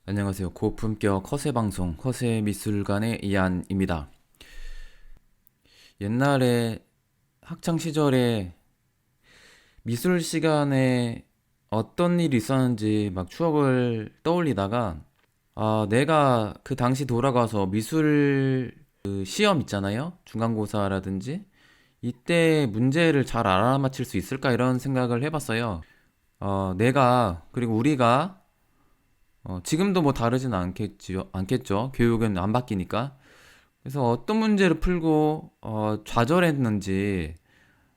안녕하세요. 고품격 허세 방송 허세 미술관의 이한입니다. 옛날에 학창 시절에 미술 시간에 어떤 일이 있었는지 막 추억을 떠올리다가 내가 그 당시 돌아가서 미술 그 시험 있잖아요. 중간고사라든지 이때 문제를 잘 알아맞힐 수 있을까 이런 생각을 해봤어요. 내가 그리고 우리가 지금도 뭐 다르진 않겠죠. 교육은 안 바뀌니까. 그래서 어떤 문제를 풀고 좌절했는지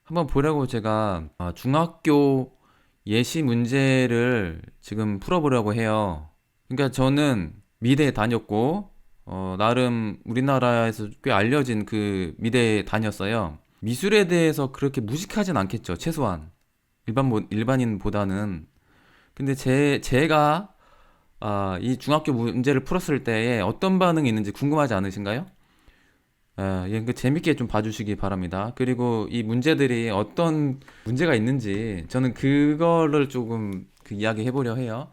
한번 보려고 제가 중학교 예시 문제를 지금 풀어보려고 해요. 그러니까 저는 미대에 다녔고 나름 우리나라에서 꽤 알려진 그 미대에 다녔어요. 미술에 대해서 그렇게 무식하진 않겠죠. 최소한 일반인보다는. 근데 제가 이 중학교 문제를 풀었을 때에 어떤 반응이 있는지 궁금하지 않으신가요? 예, 그 재밌게 좀 봐주시기 바랍니다. 그리고 이 문제들이 어떤 문제가 있는지 저는 그거를 조금 그 이야기해 보려 해요.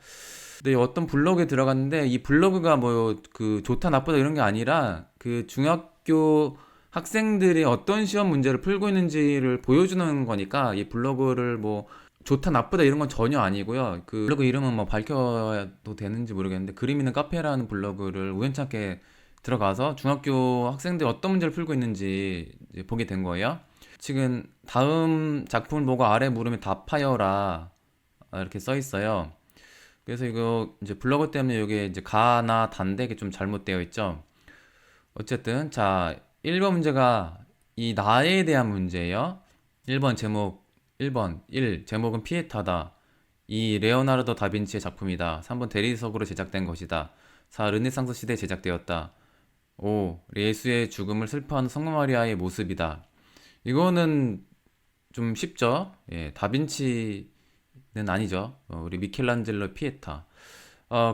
근데 어떤 블로그에 들어갔는데 이 블로그가 뭐 그 좋다 나쁘다 이런 게 아니라 그 중학교 학생들이 어떤 시험 문제를 풀고 있는지를 보여주는 거니까 이 블로그를 뭐 좋다 나쁘다 이런 건 전혀 아니고요. 그 블로그 이름은 뭐 밝혀도 되는지 모르겠는데 그림 있는 카페라는 블로그를 우연찮게 들어가서 중학교 학생들이 어떤 문제를 풀고 있는지 이제 보게 된 거예요. 지금 다음 작품을 보고 아래 물음에 답하여라 이렇게 써 있어요. 그래서 이거 이제 블로그 때문에 이게 이제 가나 단데 이게 좀 잘못되어 있죠. 어쨌든 자 1번 문제가 이 나에 대한 문제예요. 1번 제목 1번 1 제목은 피에타다. 2 레오나르도 다빈치의 작품이다. 3번 대리석으로 제작된 것이다. 4 르네상스 시대에 제작되었다. 5 예수의 죽음을 슬퍼하는 성모 마리아의 모습이다. 이거는 좀 쉽죠? 예, 다빈치는 아니죠. 우리 미켈란젤로 피에타.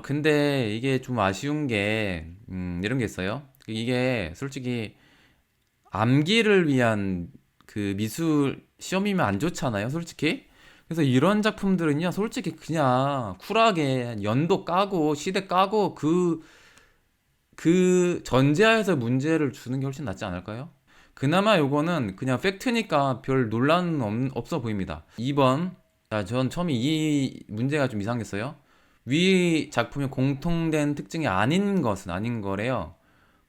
근데 이게 좀 아쉬운 게, 이런 게 있어요. 이게 솔직히 암기를 위한 그 미술 시험이면 안 좋잖아요, 솔직히. 그래서 이런 작품들은요, 솔직히 그냥 쿨하게 연도 까고 시대 까고 그 전제하에서 문제를 주는 게 훨씬 낫지 않을까요? 그나마 요거는 그냥 팩트니까 별 논란은 없어 보입니다. 2번. 자, 전 처음에 이 문제가 좀 이상했어요. 위 작품의 공통된 특징이 아닌 것은 아닌 거래요.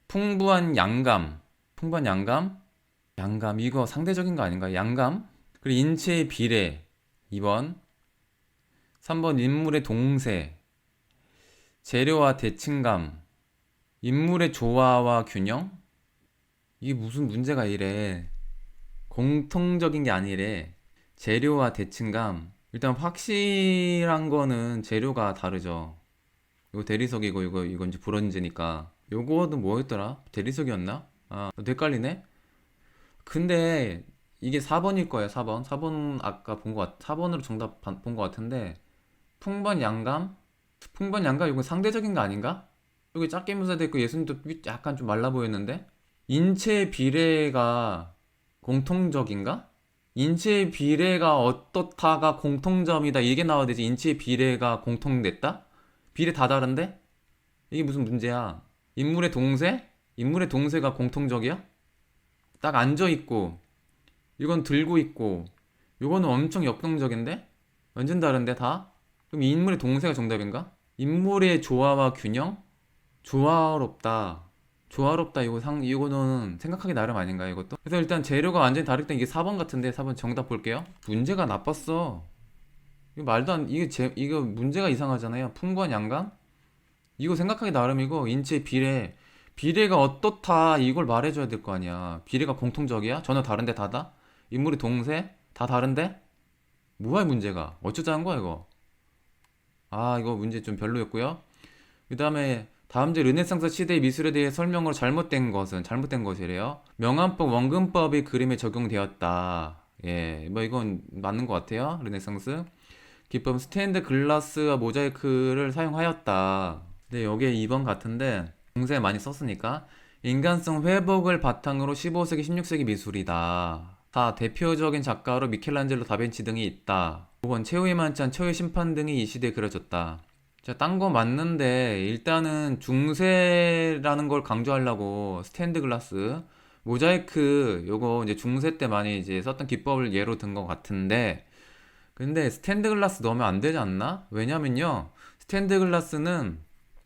풍부한 양감. 풍부한 양감? 양감, 이거 상대적인 거 아닌가? 양감? 그리고 인체의 비례. 2번. 3번 인물의 동세. 재료와 대칭감. 인물의 조화와 균형? 이게 무슨 문제가 이래. 공통적인 게 아니래. 재료와 대칭감. 일단 확실한 거는 재료가 다르죠. 이거 대리석이고 이건 이제 브론즈니까. 요거는 뭐였더라? 대리석이었나? 헷갈리네? 근데 이게 4번일 거예요, 4번. 4번 아까 본 거 4번으로 정답 본 거 같은데 풍번 양감? 풍번 양감 이거 상대적인 거 아닌가? 여기 작게 묘사돼 있고 예수님도 약간 좀 말라 보였는데 인체 비례가 공통적인가? 인체 비례가 어떻다가 공통점이다 이게 나와야 되지. 인체 비례가 공통됐다? 비례 다 다른데? 이게 무슨 문제야? 인물의 동세? 인물의 동세가 공통적이야? 딱 앉아 있고 이건 들고 있고 이거는 엄청 역동적인데? 완전 다른데 다? 그럼 이 인물의 동세가 정답인가? 인물의 조화와 균형? 조화롭다. 조화롭다 이거는 생각하기 나름 아닌가 이것도? 그래서 일단 재료가 완전히 다를 땐 이게 4번 같은데 4번 정답 볼게요. 문제가 나빴어. 이거 말도 안 이거 문제가 이상하잖아요. 풍부한 양감? 이거 생각하기 나름이고 인체 비례가 어떻다 이걸 말해줘야 될 거 아니야. 비례가 공통적이야? 전혀 다른데 다다? 인물의 동세? 다 다른데? 뭐야 문제가? 어쩌자는 거야 이거? 이거 문제 좀 별로였고요. 그 다음에 다음 주 르네상스 시대의 미술에 대해 설명으로 잘못된 것이래요. 명암법, 원근법이 그림에 적용되었다. 예, 뭐 이건 맞는 것 같아요. 르네상스. 기법 스테인드 글라스와 모자이크를 사용하였다. 근데 여기에 2번 같은데 동사에 많이 썼으니까 인간성 회복을 바탕으로 15세기, 16세기 미술이다. 4. 대표적인 작가로 미켈란젤로 다빈치 등이 있다. 5번 최후의 만찬, 최후의 심판 등이 이 시대에 그려졌다. 자, 딴 거 맞는데 일단은 중세라는 걸 강조하려고 스테인드 글라스 모자이크 요거 이제 중세 때 많이 이제 썼던 기법을 예로 든 것 같은데, 근데 스테인드 글라스 넣으면 안 되지 않나? 왜냐면요, 스테인드 글라스는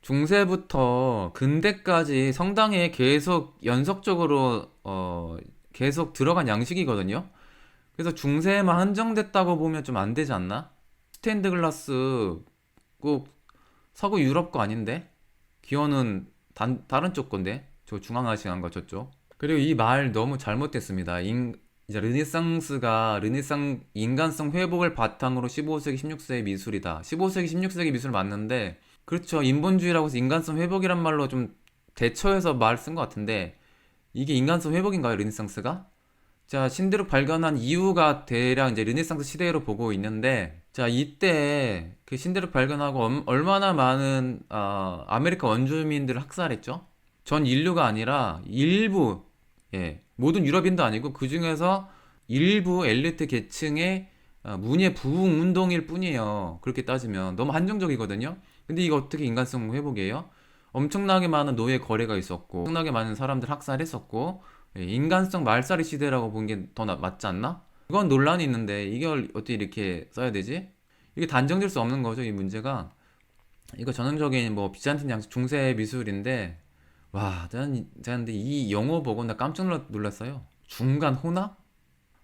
중세부터 근대까지 성당에 계속 연속적으로 계속 들어간 양식이거든요. 그래서 중세에만 한정됐다고 보면 좀 안 되지 않나? 스테인드 글라스 꼭 서구 유럽 거 아닌데? 기원은 다른 쪽 건데? 저 중앙아시아인가 저쪽? 그리고 이 말 너무 잘못됐습니다. 이제 르네상스 인간성 회복을 바탕으로 15세기 16세기 미술이다. 15세기 16세기 미술 맞는데, 그렇죠. 인본주의라고 해서 인간성 회복이란 말로 좀 대처해서 말 쓴 것 같은데, 이게 인간성 회복인가요, 르네상스가? 자, 신들을 발견한 이유가 대략 이제 르네상스 시대로 보고 있는데, 자, 이때 그 신들을 발견하고 얼마나 많은 아메리카 원주민들을 학살했죠? 전 인류가 아니라 일부, 예, 모든 유럽인도 아니고 그 중에서 일부 엘리트 계층의 문예 부흥 운동일 뿐이에요. 그렇게 따지면 너무 한정적이거든요. 근데 이거 어떻게 인간성 회복이에요? 엄청나게 많은 노예 거래가 있었고, 엄청나게 많은 사람들 학살했었고, 예, 인간성 말살의 시대라고 보는 게 더 맞지 않나? 그건 논란이 있는데 이걸 어떻게 이렇게 써야 되지? 이게 단정될 수 없는 거죠, 이 문제가. 이거 전형적인 뭐 비잔틴 양식 중세 미술인데, 와, 저는 근데 이 영어 보고 나 깜짝 놀랐어요. 중간 혼합?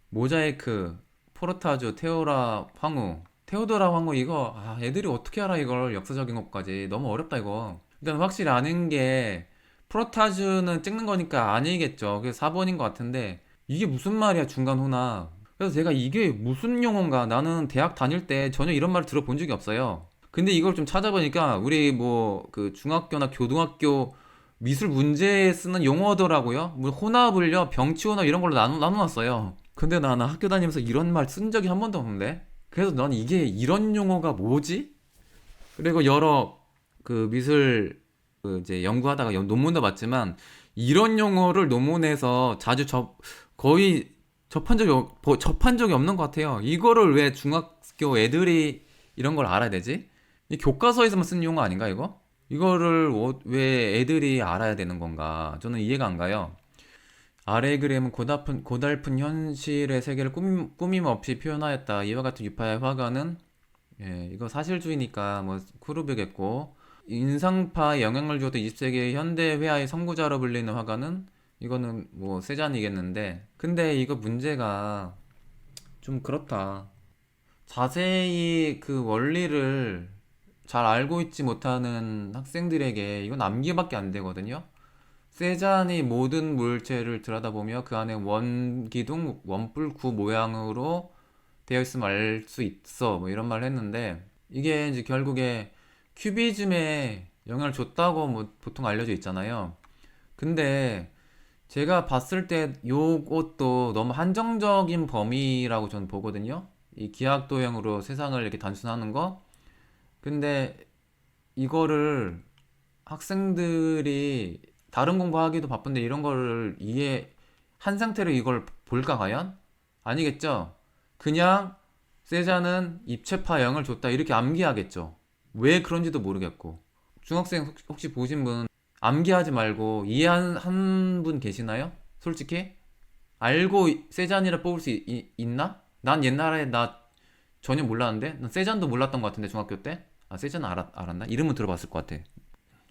모자이크, 포르타주, 테오도라 황후 이거 애들이 어떻게 알아 이걸 역사적인 것까지. 너무 어렵다 이거. 일단 확실히 아는 게 프로타주는 찍는 거니까 아니겠죠. 그게 4번인 것 같은데 이게 무슨 말이야 중간 혼합. 그래서 제가 이게 무슨 용어인가, 나는 대학 다닐 때 전혀 이런 말을 들어본 적이 없어요. 근데 이걸 좀 찾아보니까 우리 뭐 그 중학교나 교등학교 미술 문제에 쓰는 용어더라고요. 뭐 혼합을요 병치혼합 이런 걸로 나눠놨어요. 근데 나는 학교 다니면서 이런 말 쓴 적이 한 번도 없는데, 그래서 난 이게 이런 용어가 뭐지? 그리고 여러 그 미술 그 이제 연구하다가 논문도 봤지만 이런 용어를 논문에서 거의 접한 적이 없는 것 같아요. 이거를 왜 중학교 애들이 이런 걸 알아야 되지? 이 교과서에서만 쓰는 용어 아닌가 이거? 이거를 왜 애들이 알아야 되는 건가? 저는 이해가 안 가요. 아래 그림은 고달픈 현실의 세계를 꾸밈 없이 표현하였다. 이와 같은 유파의 화가는, 예, 이거 사실주의니까 뭐 쿠르베겠고, 인상파에 영향을 주었던 20세기의 현대 회화의 선구자로 불리는 화가는, 이거는 뭐 세잔이겠는데, 근데 이거 문제가 좀 그렇다. 자세히 그 원리를 잘 알고 있지 못하는 학생들에게 이건 암기밖에 안 되거든요. 세잔이 모든 물체를 들여다보며 그 안에 원기둥, 원뿔, 구 모양으로 되어 있으면 알 수 있어. 뭐 이런 말을 했는데, 이게 이제 결국에 큐비즘에 영향을 줬다고 뭐 보통 알려져 있잖아요. 근데 제가 봤을 때 요것도 너무 한정적인 범위라고 저는 보거든요. 이 기하학도형으로 세상을 이렇게 단순화하는 거. 근데 이거를 학생들이 다른 공부하기도 바쁜데 이런 거를 이해한 상태로 이걸 볼까 과연? 아니겠죠? 그냥 세자는 입체파 영을 줬다 이렇게 암기하겠죠. 왜 그런지도 모르겠고. 중학생 혹시 보신 분 암기하지 말고 이해한 분 계시나요? 솔직히? 알고 세잔이라 뽑을 수 있나? 난 옛날에 나 전혀 몰랐는데? 난 세잔도 몰랐던 것 같은데 중학교 때? 세잔 알았나? 이름은 들어봤을 것 같아.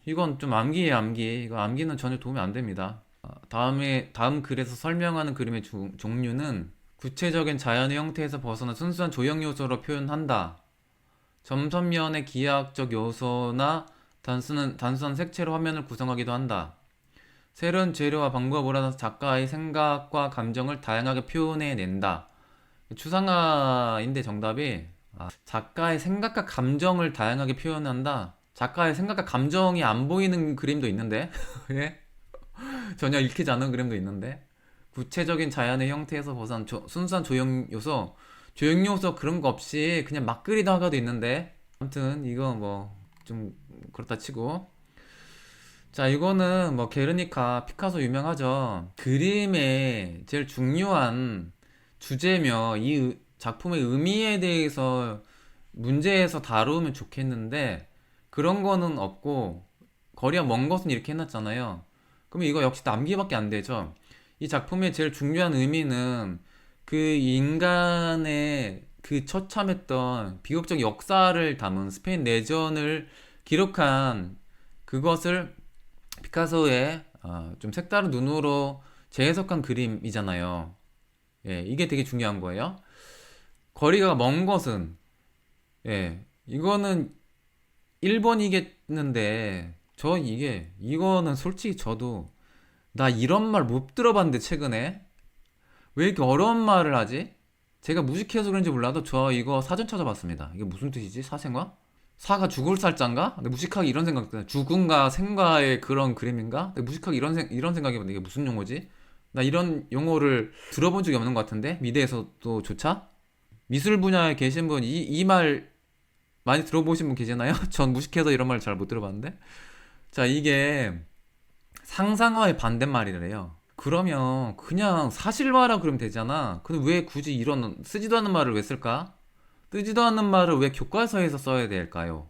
이건 좀 암기예요, 암기. 이거 암기는 전혀 도움이 안 됩니다. 다음 글에서 설명하는 그림의 종류는 구체적인 자연의 형태에서 벗어나 순수한 조형 요소로 표현한다. 점선면의 기하학적 요소나 단순한 색채로 화면을 구성하기도 한다. 새로운 재료와 방법을 알아서 작가의 생각과 감정을 다양하게 표현해낸다. 추상화인데 정답이, 작가의 생각과 감정을 다양하게 표현한다. 작가의 생각과 감정이 안 보이는 그림도 있는데 예? 전혀 읽히지 않은 그림도 있는데, 구체적인 자연의 형태에서 벗어난 순수한 조형 요소 그런 거 없이 그냥 막 그리다 화가도 있는데, 아무튼 이거 뭐 좀 그렇다 치고, 자, 이거는 뭐 게르니카 피카소 유명하죠. 그림의 제일 중요한 주제며 작품의 의미에 대해서 문제에서 다루면 좋겠는데, 그런 거는 없고 거리가 먼 것은 이렇게 해놨잖아요. 그러면 이거 역시 남기밖에 안 되죠. 이 작품의 제일 중요한 의미는 그 인간의 그 처참했던 비극적 역사를 담은 스페인 내전을 기록한 그것을 피카소의 좀 색다른 눈으로 재해석한 그림이잖아요. 예, 이게 되게 중요한 거예요. 거리가 먼 것은, 예, 이거는 일본이겠는데, 이거는 솔직히 저도, 나 이런 말 못 들어봤는데, 최근에? 왜 이렇게 어려운 말을 하지? 제가 무식해서 그런지 몰라도 저 이거 사전 찾아봤습니다. 이게 무슨 뜻이지? 사생화? 사가 죽을 살짠가? 근데 무식하게 이런 생각 드네. 죽음과 생과의 그런 그림인가? 근데 무식하게 이런 생각해봤는데 이게 무슨 용어지? 나 이런 용어를 들어본 적이 없는 것 같은데? 미대에서도 조차? 미술 분야에 계신 분, 이 말 많이 들어보신 분 계시나요? 전 무식해서 이런 말 잘 못 들어봤는데. 자, 이게 상상화의 반대말이래요. 그러면 그냥 사실화라 그러면 되잖아. 근데 왜 굳이 이런 쓰지도 않는 말을 왜 쓸까? 쓰지도 않는 말을 왜 교과서에서 써야 될까요?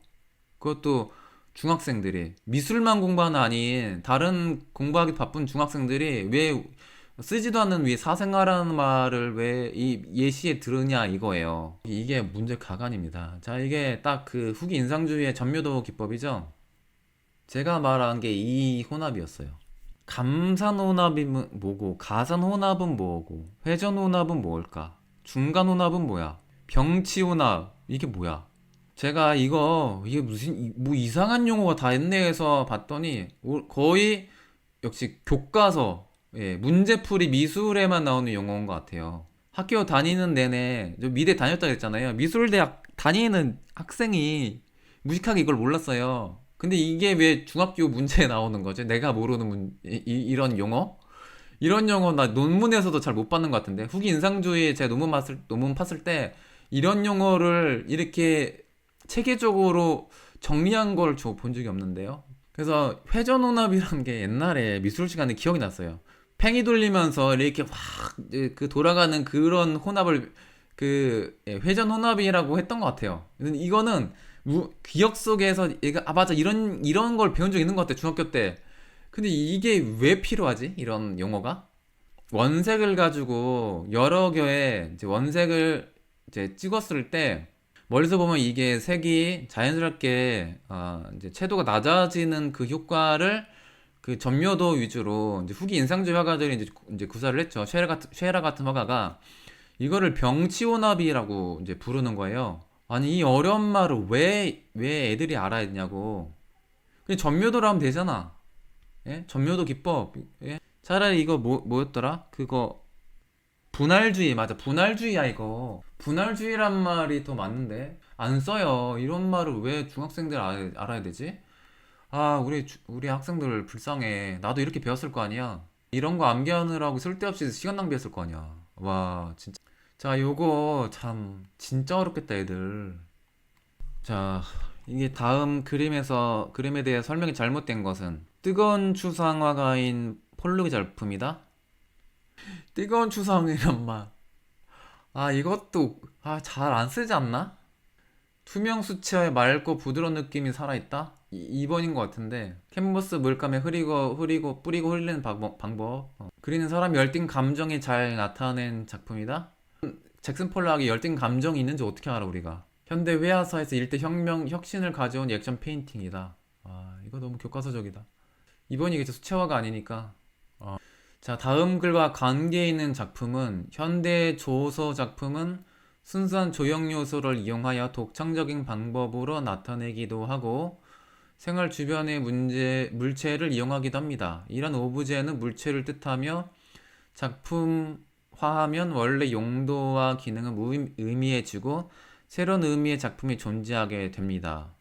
그것도 중학생들이 미술만 공부하는 아닌 다른 공부하기 바쁜 중학생들이 왜 쓰지도 않는 위 사생활라는 말을 왜 이 예시에 들으냐 이거예요. 이게 문제 가관입니다. 자, 이게 딱 그 후기 인상주의의 전묘도 기법이죠. 제가 말한 게 이 혼합이었어요. 감산혼합이면 뭐고, 가산혼합은 뭐고, 회전혼합은 뭘까? 중간혼합은 뭐야? 병치혼합 이게 뭐야? 제가 이게 무슨 뭐 이상한 용어가 다 있네 해서 봤더니 거의 역시 교과서, 예, 문제풀이 미술에만 나오는 용어인 것 같아요. 학교 다니는 내내 저 미대 다녔다 했잖아요. 미술대학 다니는 학생이 무식하게 이걸 몰랐어요. 근데 이게 왜 중학교 문제에 나오는 거지? 내가 모르는 이런 용어? 이런 용어 나 논문에서도 잘 못 봤는 것 같은데 후기 인상주의에 제가 논문 팠을 때 이런 용어를 이렇게 체계적으로 정리한 걸 저 본 적이 없는데요. 그래서 회전혼합이란 게 옛날에 미술 시간에 기억이 났어요. 팽이 돌리면서 이렇게 확그 돌아가는 그런 혼합을 회전혼합이라고 했던 것 같아요. 이거는 기억 속에서 얘가 맞아 이런 걸 배운 적 있는 것 같아 중학교 때. 근데 이게 왜 필요하지? 이런 용어가? 원색을 가지고 여러 개의 이제 원색을 이제 찍었을 때 멀리서 보면 이게 색이 자연스럽게 이제 채도가 낮아지는 그 효과를 그 점묘도 위주로 이제 후기 인상주의 화가들이 이제 구사를 했죠. 쉐라 같은 화가가 이거를 병치혼합이라고 이제 부르는 거예요. 아니 이 어려운 말을 왜 애들이 알아야 되냐고. 그냥 점묘도로 하면 되잖아. 예? 점묘도 기법. 예? 차라리 이거 뭐였더라? 그거 분할주의 맞아. 분할주의야 이거. 분할주의란 말이 더 맞는데 안 써요. 이런 말을 왜 중학생들 알아야 되지? 아, 우리 학생들 불쌍해. 나도 이렇게 배웠을 거 아니야. 이런 거 암기하느라고 쓸데없이 시간 낭비했을 거 아니야. 와, 진짜. 자, 요거 참 진짜 어렵겠다, 애들. 자, 이게 다음 그림에 대해 설명이 잘못된 것은 뜨거운 추상화가인 폴룩의 작품이다. 뜨거운 추상이란 말. 이것도 잘 안 쓰지 않나? 투명 수채화에 맑고 부드러운 느낌이 살아있다? 2번인 것 같은데 캔버스 물감에 흐리고 뿌리고 흘리는 방법. 그리는 사람 열띤 감정이 잘 나타낸 작품이다? 잭슨 폴락이 열띤 감정이 있는지 어떻게 알아 우리가? 현대 회화사에서 일대 혁신을 가져온 액션 페인팅이다. 이거 너무 교과서적이다. 2번이겠죠. 수채화가 아니니까. 자, 다음 글과 관계 있는 작품은 현대 조서 작품은 순수한 조형 요소를 이용하여 독창적인 방법으로 나타내기도 하고 생활 주변의 물체를 이용하기도 합니다. 이런 오브제는 물체를 뜻하며 작품화하면 원래 용도와 기능은 무의미해지고 새로운 의미의 작품이 존재하게 됩니다.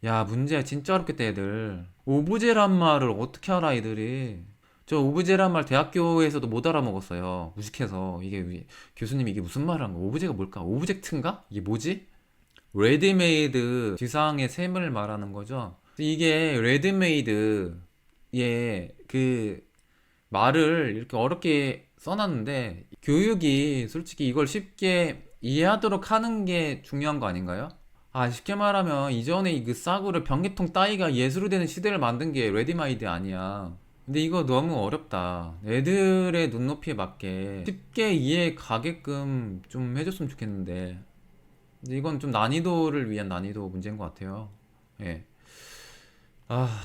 야, 문제 진짜 어렵겠다, 애들. 오브제란 말을 어떻게 알아, 애들이. 저 오브제란 말 대학교에서도 못 알아먹었어요. 무식해서. 교수님이 이게 무슨 말을 한 거야? 오브제가 뭘까? 오브젝트인가? 이게 뭐지? 레드메이드 지상의 셈을 말하는 거죠. 이게 레드메이드의 그 말을 이렇게 어렵게 써놨는데 교육이 솔직히 이걸 쉽게 이해하도록 하는 게 중요한 거 아닌가요? 쉽게 말하면 이전에 그 싸구려 변기통 따위가 예술이 되는 시대를 만든 게 레디마이드 아니야. 근데 이거 너무 어렵다. 애들의 눈높이에 맞게 쉽게 이해 가게끔 좀 해줬으면 좋겠는데. 근데 이건 좀 난이도를 위한 난이도 문제인 것 같아요. 예.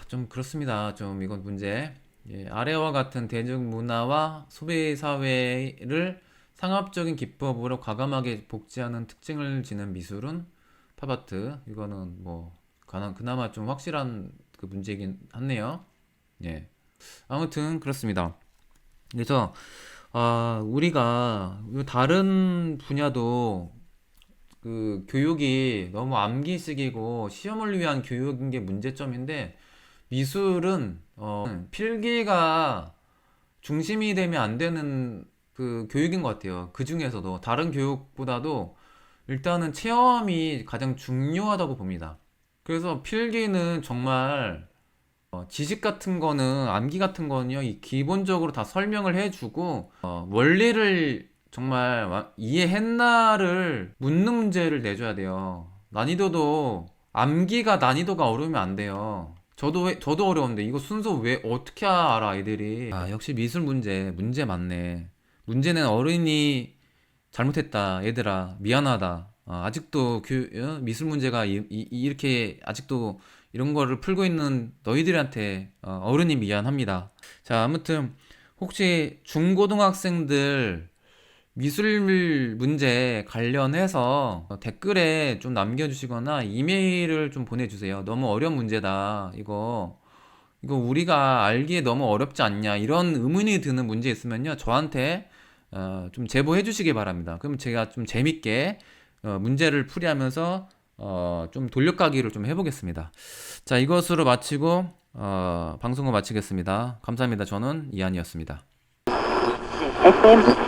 좀 그렇습니다. 좀 이건 문제. 예, 아래와 같은 대중문화와 소비사회를 상업적인 기법으로 과감하게 복제하는 특징을 지닌 미술은 팝아트. 이거는 뭐, 그나마 좀 확실한 그 문제이긴 하네요. 예. 아무튼 그렇습니다. 그래서, 우리가 다른 분야도 그 교육이 너무 암기식이고 시험을 위한 교육인 게 문제점인데 미술은 필기가 중심이 되면 안 되는 그 교육인 것 같아요. 그 중에서도 다른 교육보다도 일단은 체험이 가장 중요하다고 봅니다. 그래서 필기는 정말 지식 같은 거는 암기 같은 거는요 기본적으로 다 설명을 해주고 원리를 정말 이해했나를 묻는 문제를 내줘야 돼요. 난이도도 암기가 난이도가 어려우면 안 돼요. 저도 어려운데 이거 순서 왜 어떻게 알아 아이들이. 역시 미술 문제 맞네. 문제는 어른이 잘못했다 얘들아 미안하다. 아직도 미술 문제가 이렇게 아직도 이런 거를 풀고 있는 너희들한테 어른이 미안합니다. 자, 아무튼 혹시 중고등학생들 미술 문제 관련해서 댓글에 좀 남겨주시거나 이메일을 좀 보내주세요. 너무 어려운 문제다. 이거 우리가 알기에 너무 어렵지 않냐. 이런 의문이 드는 문제 있으면요. 저한테 좀 제보해 주시기 바랍니다. 그럼 제가 좀 재밌게 문제를 풀이하면서 좀 돌려까기를 좀 해보겠습니다. 자, 이것으로 마치고 방송을 마치겠습니다. 감사합니다. 저는 이한이었습니다.